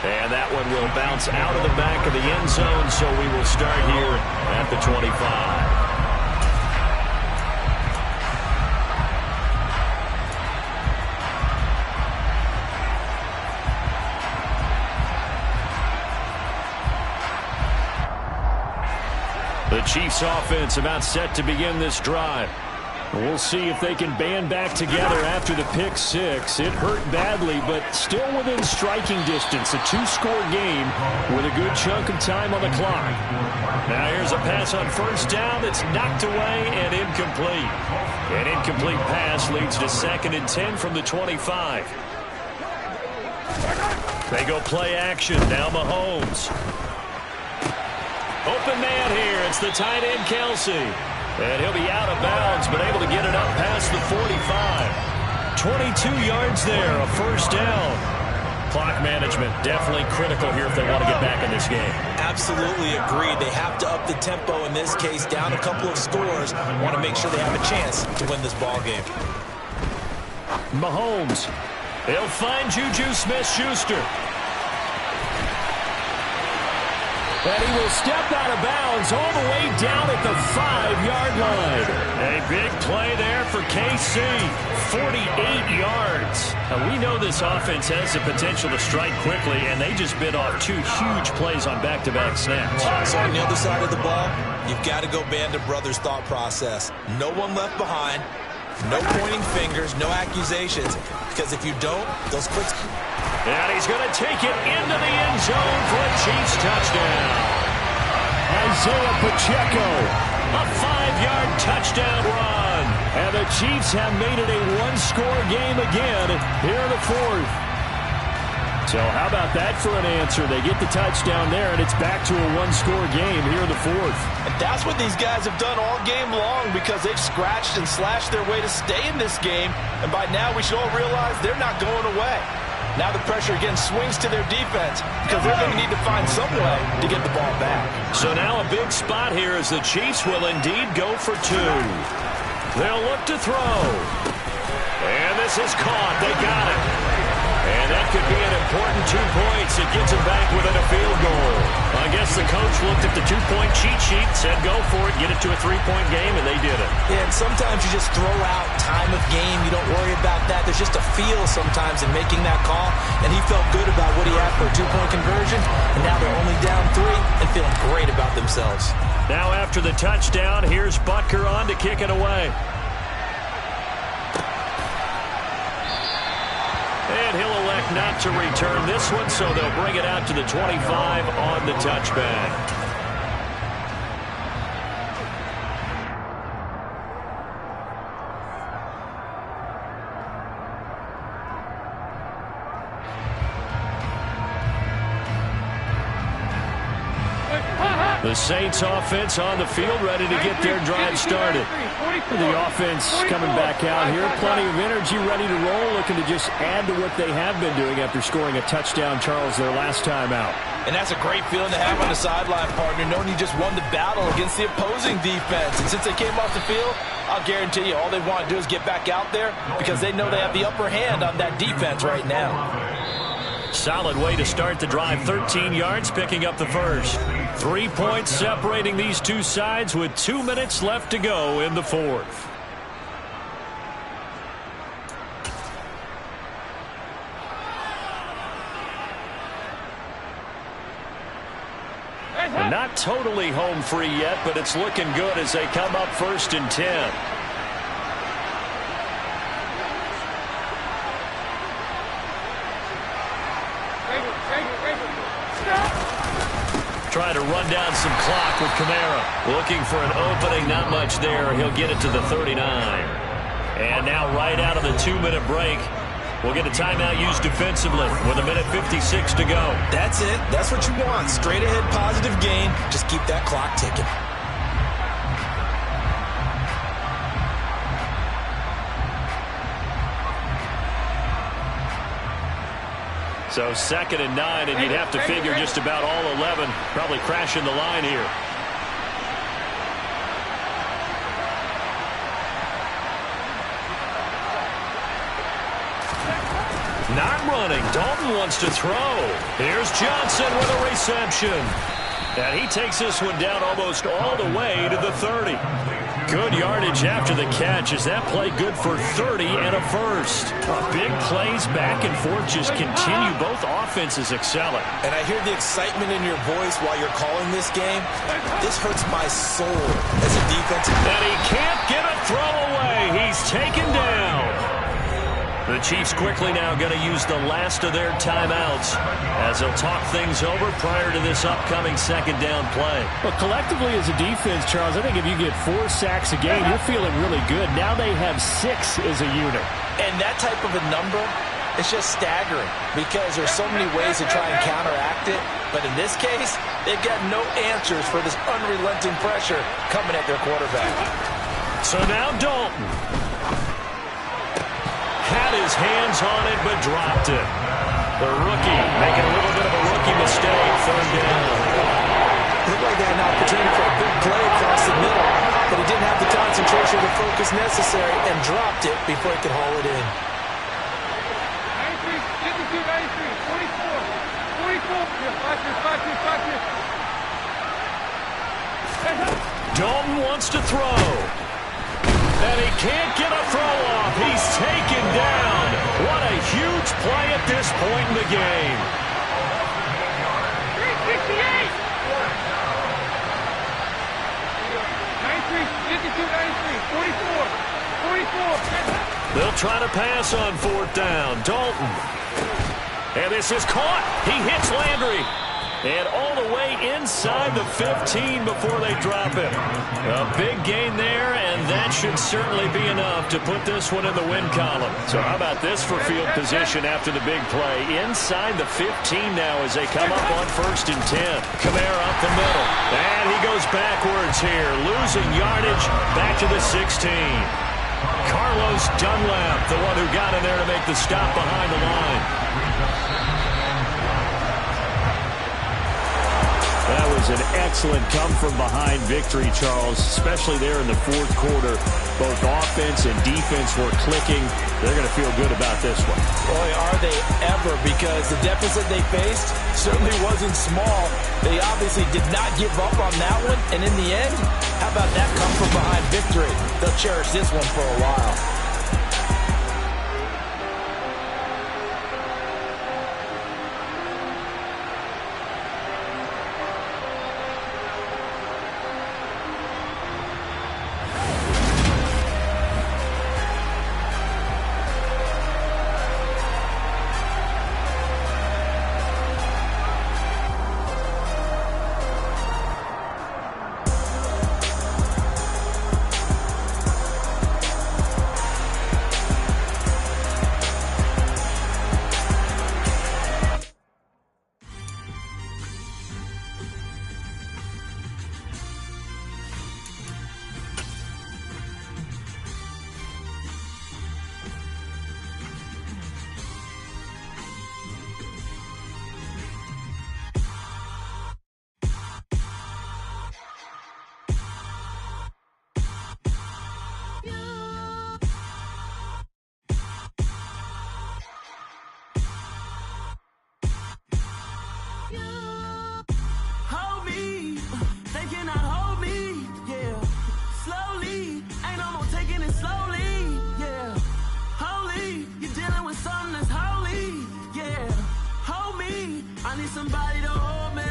And that one will bounce out of the back of the end zone, so we will start here at the 25. The Chiefs offense about set to begin this drive. We'll see if they can band back together after the pick 6. It hurt badly, but still within striking distance. A 2-score game with a good chunk of time on the clock. Now here's a pass on first down that's knocked away and incomplete. An incomplete pass leads to 2nd and 10 from the 25. They go play action. Now Mahomes. Open man here. It's the tight end, Kelsey. And he'll be out of bounds, but able to get it up past the 45. 22 yards there, a first down. Clock management definitely critical here if they want to get back in this game. Absolutely agreed. They have to up the tempo in this case, down a couple of scores. Want to make sure they have a chance to win this ball game. Mahomes. He'll find Juju Smith-Schuster. And he will step out of bounds all the way down at the 5-yard line. A big play there for KC. 48 yards. Now, we know this offense has the potential to strike quickly, and they just bit off 2 huge plays on back-to-back snaps. So on the other side of the ball, you've got to go Band of Brothers thought process. No one left behind. No pointing fingers, no accusations. Because if you don't, those clicks... And he's going to take it into the end zone for a Chiefs touchdown. Isaiah Pacheco. A 5-yard touchdown run. And the Chiefs have made it a 1-score game again here in the 4th. So how about that for an answer? They get the touchdown there, and it's back to a 1-score game here in the 4th. And that's what these guys have done all game long because they've scratched and slashed their way to stay in this game. And by now, we should all realize they're not going away. Now the pressure again swings to their defense because they're going to need to find some way to get the ball back. So now a big spot here as the Chiefs will indeed go for 2. They'll look to throw. And this is caught. They got it. And that could be an important 2 points. It gets them back within a field goal. I guess the coach looked at the 2-point cheat sheet, said go for it, get it to a 3-point game, and they did it. Yeah, and sometimes you just throw out time of game. You don't worry about that. There's just a feel sometimes in making that call, and he felt good about what he had for a 2-point conversion, and now they're only down 3 and feeling great about themselves. Now after the touchdown, here's Butker on to kick it away. And he'll elect not to return this one, so they'll bring it out to the 25 on the touchback. The Saints offense on the field, ready to get their drive started. The offense coming back out here. Plenty of energy, ready to roll, looking to just add to what they have been doing after scoring a touchdown, Charles, their last time out. And that's a great feeling to have on the sideline, partner, knowing you just won the battle against the opposing defense. And since they came off the field, I'll guarantee you all they want to do is get back out there because they know they have the upper hand on that defense right now. Solid way to start the drive. 13 yards, picking up the first. 3 points separating these two sides with 2 minutes left to go in the fourth. Not totally home free yet, but it's looking good as they come up 1st and 10. Trying to run down some clock with Kamara. Looking for an opening, not much there. He'll get it to the 39. And now right out of the 2-minute break, we'll get a timeout used defensively with 1:56 to go. That's it. That's what you want. Straight ahead positive gain. Just keep that clock ticking. So 2nd and 9, and you'd have to figure just about all 11 probably crashing the line here. Not running. Dalton wants to throw. Here's Johnson with a reception. And he takes this one down almost all the way to the 30. Good yardage after the catch as that play good for 30 and a first. Big plays back and forth just continue. Both offenses excelling. And I hear the excitement in your voice while you're calling this game. This hurts my soul as a defensive. And he can't get a throw away. He's taken down. The Chiefs quickly now going to use the last of their timeouts as they'll talk things over prior to this upcoming 2nd down play. Well, collectively as a defense, Charles, I think if you get 4 sacks a game, you're feeling really good. Now they have 6 as a unit. And that type of a number, it's just staggering because there's so many ways to try and counteract it. But in this case, they've got no answers for this unrelenting pressure coming at their quarterback. So now Dalton. Had his hands on it, but dropped it. The rookie making a little bit of a rookie mistake. 3rd down. Looked like they had an opportunity for a big play across the middle, but he didn't have the concentration or the focus necessary and dropped it before he could haul it in. 93, 44, 44. Dalton wants to throw. And he can't get a throw off. He's taken down. What a huge play at this point in the game. 368. 93, 44. They'll try to pass on 4th down. Dalton. And this is caught. He hits Landry. And all the way inside the 15 before they drop it. A big gain there, and that should certainly be enough to put this one in the win column. So how about this for field position after the big play? Inside the 15 now as they come up on 1st and 10. Kamara up the middle. And he goes backwards here, losing yardage back to the 16. Carlos Dunlap, the one who got in there to make the stop behind the line. That was an excellent come-from-behind victory, Charles, especially there in the 4th quarter. Both offense and defense were clicking. They're going to feel good about this one. Boy, are they ever, because the deficit they faced certainly wasn't small. They obviously did not give up on that one, and in the end, how about that come-from-behind victory? They'll cherish this one for a while. I need somebody to hold me.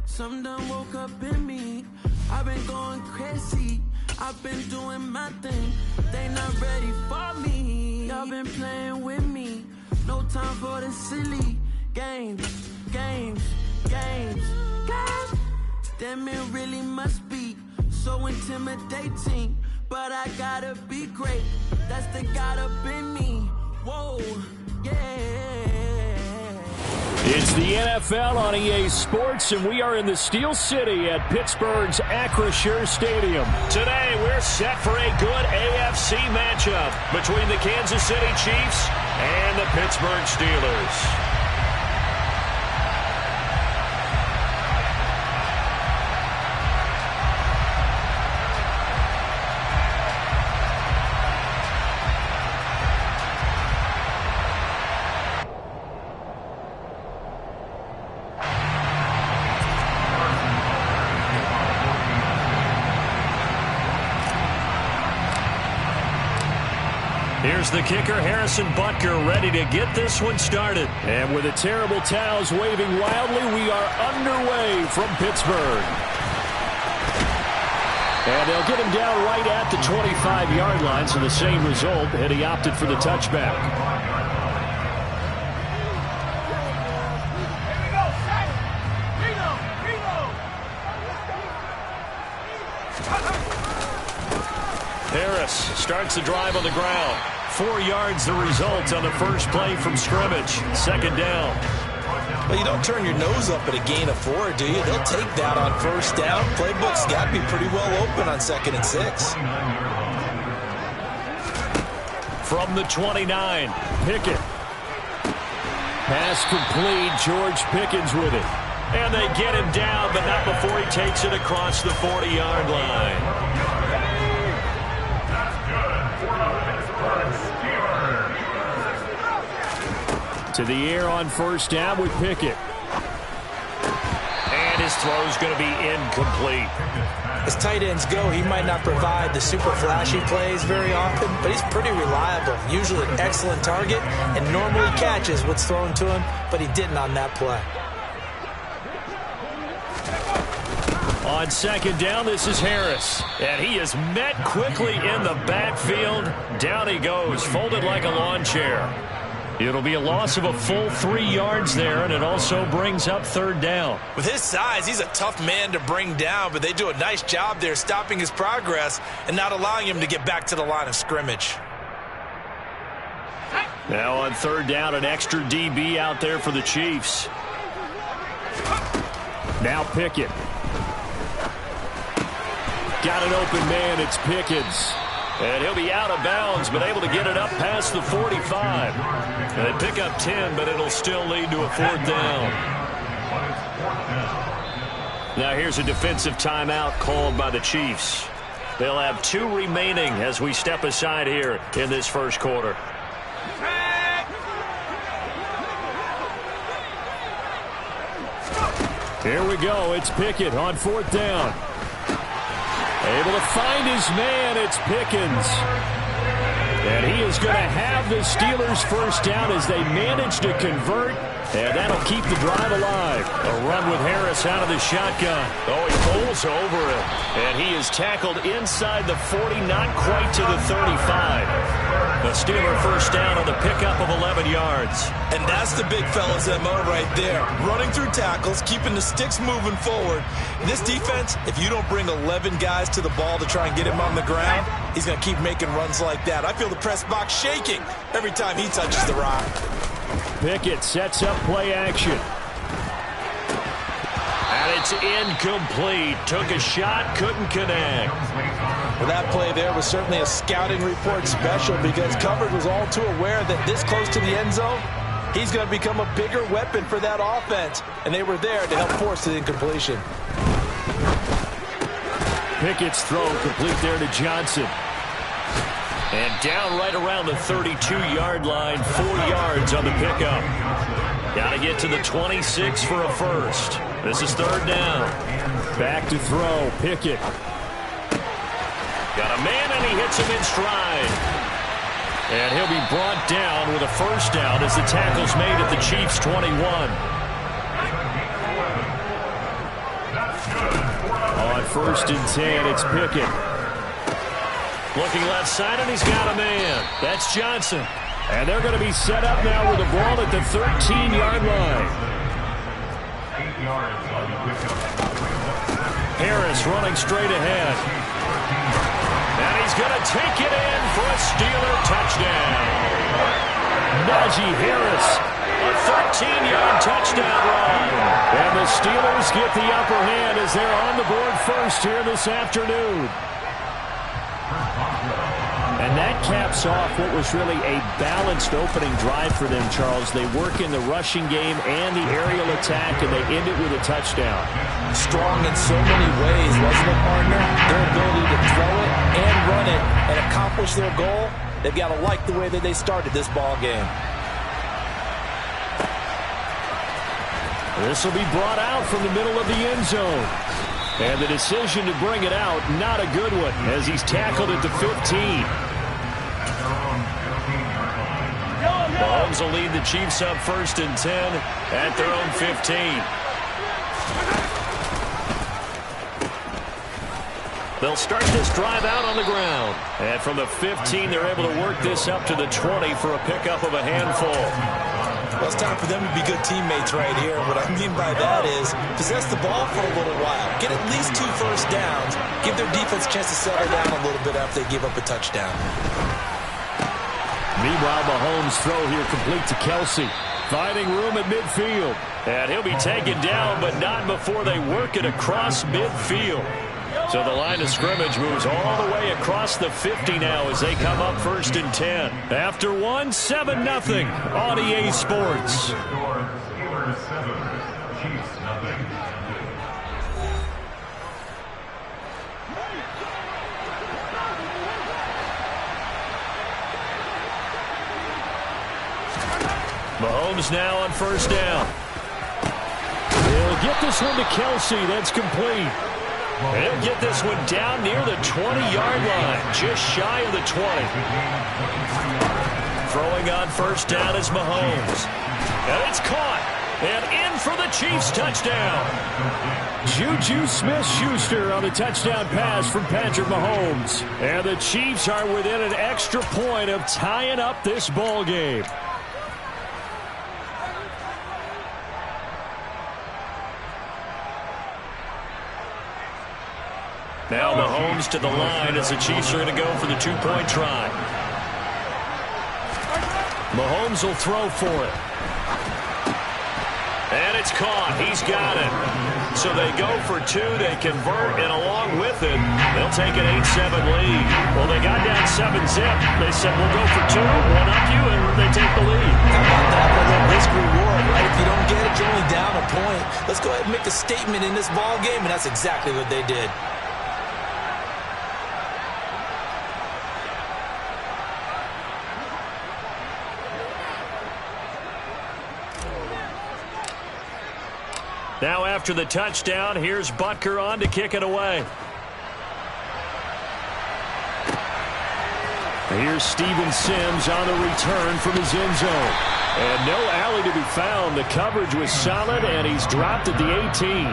Something done woke up in me. I've been going crazy. I've been doing my thing. They not ready for me. Y'all been playing with me. No time for the silly games. Damn, it really must be so intimidating. But I gotta be great. That's the God up in me. Whoa, yeah. It's the NFL on EA Sports, and we are in the Steel City at Pittsburgh's Acrisure Stadium. Today, we're set for a good AFC matchup between the Kansas City Chiefs and the Pittsburgh Steelers. Here's the kicker, Harrison Butker, ready to get this one started. And with the terrible towels waving wildly, we are underway from Pittsburgh. And they'll get him down right at the 25-yard line, so the same result, and he opted for the touchback. Harris starts the drive on the ground. 4 yards the result on the first play from scrimmage. Second down. Well, you don't turn your nose up at a gain of 4, do you? They'll take that on first down. Playbook's got to be pretty well open on 2nd and 6. From the 29, Pickett. Pass complete. George Pickens with it. And they get him down, but not before he takes it across the 40-yard line. To the air on first down with Pickett. And his throw's going to be incomplete. As tight ends go, he might not provide the super flashy plays very often, but he's pretty reliable. Usually an excellent target and normally catches what's thrown to him, but he didn't on that play. On second down, this is Harris. And he is met quickly in the backfield. Down he goes, folded like a lawn chair. It'll be a loss of a full 3 yards there, and it also brings up third down. With his size, he's a tough man to bring down, but they do a nice job there stopping his progress and not allowing him to get back to the line of scrimmage. Now on third down, an extra DB out there for the Chiefs. Now Pickett. Got an open man. It's Pickens. And he'll be out of bounds, but able to get it up past the 45. And they pick up 10, but it'll still lead to a fourth down. Now here's a defensive timeout called by the Chiefs. They'll have 2 remaining as we step aside here in this first quarter. Here we go. It's Pickett on fourth down. Able to find his man. It's Pickens. And he is going to have the Steelers first down as they manage to convert. And that'll keep the drive alive. A run with Harris out of the shotgun. Oh, he pulls over him. And he is tackled inside the 40, not quite to the 35. The Steeler first down on the pickup of 11 yards. And that's the big fella's MO right there. Running through tackles, keeping the sticks moving forward. This defense, if you don't bring 11 guys to the ball to try and get him on the ground, he's going to keep making runs like that. I feel the press box shaking every time he touches the rock. Pickett sets up play action. And it's incomplete. Took a shot, couldn't connect. Well, that play there was certainly a scouting report special because coverage was all too aware that this close to the end zone, he's going to become a bigger weapon for that offense. And they were there to help force the incompletion. Pickett's throw complete there to Johnson. And down right around the 32-yard line, 4 yards on the pickup. Got to get to the 26 for a first. This is third down. Back to throw, Pickett. Got a man, and he hits him in stride. And he'll be brought down with a first down as the tackle's made at the Chiefs' 21. On 1st and 10, it's Pickett. Looking left side, and he's got a man. That's Johnson. And they're going to be set up now with the ball at the 13-yard line. 8 yards on the pickup. Harris running straight ahead. And he's going to take it in for a Steeler touchdown. Najee Harris. A 13-yard touchdown run. And the Steelers get the upper hand as they're on the board first here this afternoon. And that caps off what was really a balanced opening drive for them, Charles. They work in the rushing game and the aerial attack, and they end it with a touchdown. Strong in so many ways, wasn't it, partner? Their ability to throw it and run it and accomplish their goal, they've got to like the way that they started this ball game. This will be brought out from the middle of the end zone. And the decision to bring it out, not a good one, as he's tackled at the 15. Mahomes will lead the Chiefs up 1st and 10 at their own 15. They'll start this drive out on the ground. And from the 15, they're able to work this up to the 20 for a pickup of a handful. Well, it's time for them to be good teammates right here. What I mean by that is possess the ball for a little while. Get at least 2 first downs. Give their defense a chance to settle down a little bit after they give up a touchdown. Meanwhile, Mahomes' throw here complete to Kelsey. Finding room at midfield. And he'll be taken down, but not before they work it across midfield. So the line of scrimmage moves all the way across the 50 now as they come up 1st and 10. After 1, 7-0 on EA Sports. Steelers 7, Chiefs 0. Mahomes now on 1st down. He'll get this one to Kelsey. That's complete. And he'll get this one down near the 20-yard line, just shy of the 20. Throwing on 1st down is Mahomes. And it's caught. And in for the Chiefs touchdown. Juju Smith-Schuster on the touchdown pass from Patrick Mahomes. And the Chiefs are within an extra point of tying up this ball game. Now Mahomes to the line as the Chiefs are going to go for the 2-point try. Mahomes will throw for it. And it's caught. He's got it. So they go for 2. They convert, and along with it, they'll take an 8-7 lead. Well, they got down 7-zip. They said, we'll go for 2, one up you, and they take the lead. How about that for a little risk-reward, right? If you don't get it, you're only down a point. Let's go ahead and make a statement in this ball game, and that's exactly what they did. Now after the touchdown, here's Butker on to kick it away. Here's Steven Sims on the return from his end zone. And no alley to be found. The coverage was solid, and he's dropped at the 18.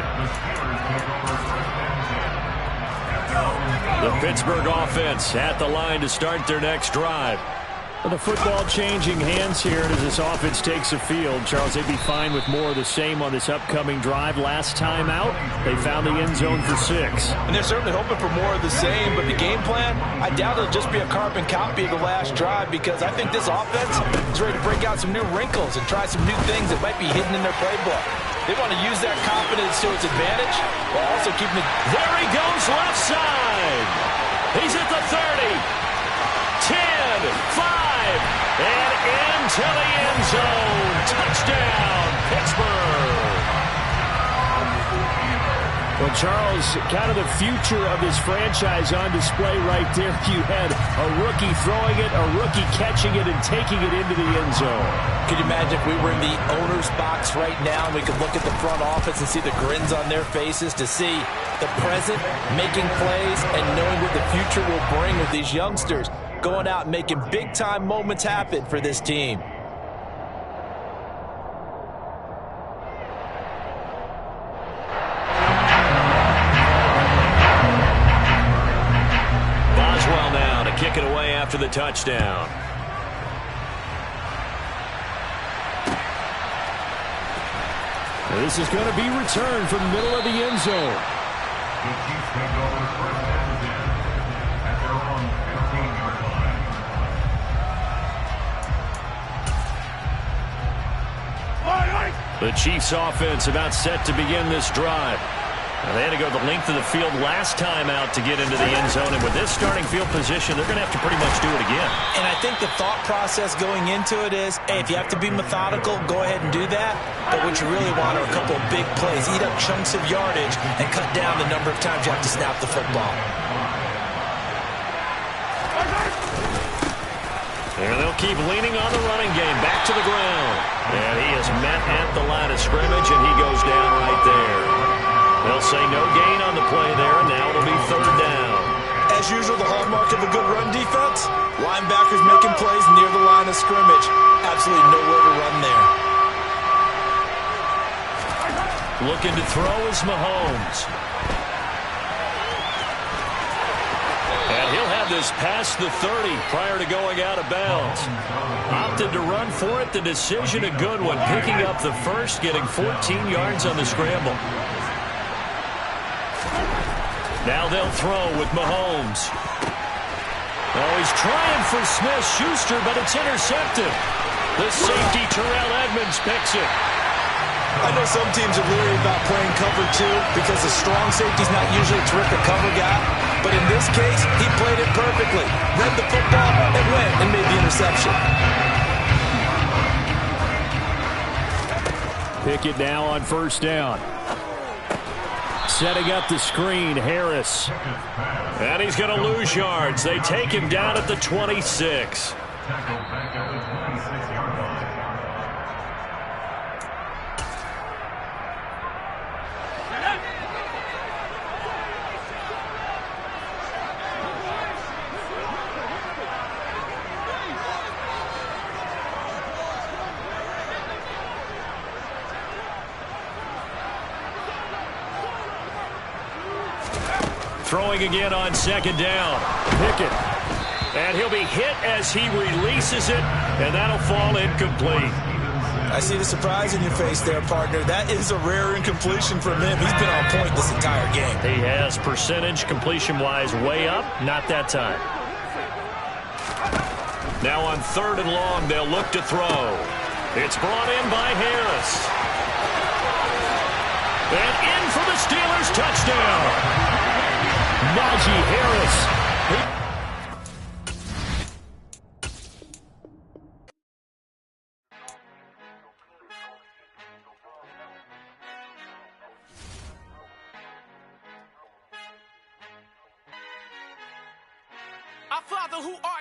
The Pittsburgh offense at the line to start their next drive. Well, the football changing hands here as this offense takes the field. Charles, they'd be fine with more of the same on this upcoming drive. Last time out, they found the end zone for 6. And they're certainly hoping for more of the same, but the game plan, I doubt it'll just be a carbon copy of the last drive, because I think this offense is ready to break out some new wrinkles and try some new things that might be hidden in their playbook. They want to use that confidence to its advantage while also keeping it. There he goes left side. He's at the 30. 10, 5, and into the end zone. Touchdown, Pittsburgh. Well, Charles, kind of the future of this franchise on display right there. You had a rookie throwing it, a rookie catching it, and taking it into the end zone. Could you imagine if we were in the owner's box right now and we could look at the front office and see the grins on their faces, to see the present making plays and knowing what the future will bring with these youngsters going out and making big-time moments happen for this team. after the touchdown. This is going to be returned from the middle of the end zone. The Chiefs take over first and 10 at their own 15-yard line. The Chiefs offense about set to begin this drive. Now, they had to go the length of the field last time out to get into the end zone, and with this starting field position, they're going to have to pretty much do it again. And I think the thought process going into it is, hey, if you have to be methodical, go ahead and do that. But what you really want are a couple of big plays, eat up chunks of yardage, and cut down the number of times you have to snap the football. And they'll keep leaning on the running game. Back to the ground. And he is met at the line of scrimmage, and he goes down right there. They'll say no gain on the play there, and now it'll be third down. As usual, the hallmark of a good run defense, linebackers making plays near the line of scrimmage. Absolutely nowhere to run there. Looking to throw is Mahomes. And he'll have this past the 30 prior to going out of bounds. Opted to run for it. The decision a good one. Picking up the first, getting 14 yards on the scramble. Now they'll throw with Mahomes. Oh, he's trying for Smith-Schuster, but it's intercepted. The safety, Terrell Edmonds, picks it. I know some teams are leery about playing cover two because the strong safety's not usually a terrific cover guy. But in this case, he played it perfectly. Read the football and went and made the interception. Pick it now on first down. Setting up the screen, Harris. And he's going to lose yards. They take him down at the 26. Tackle back at the 26-yard line. Throwing again on second down. Pickett. And he'll be hit as he releases it, and that'll fall incomplete. I see the surprise in your face there, partner. That is a rare incompletion from him. He's been on point this entire game. He has percentage completion-wise way up. Not that time. Now on third and long, they'll look to throw. It's brought in by Harris. And in for the Steelers touchdown. Najee Harris. Our Father who art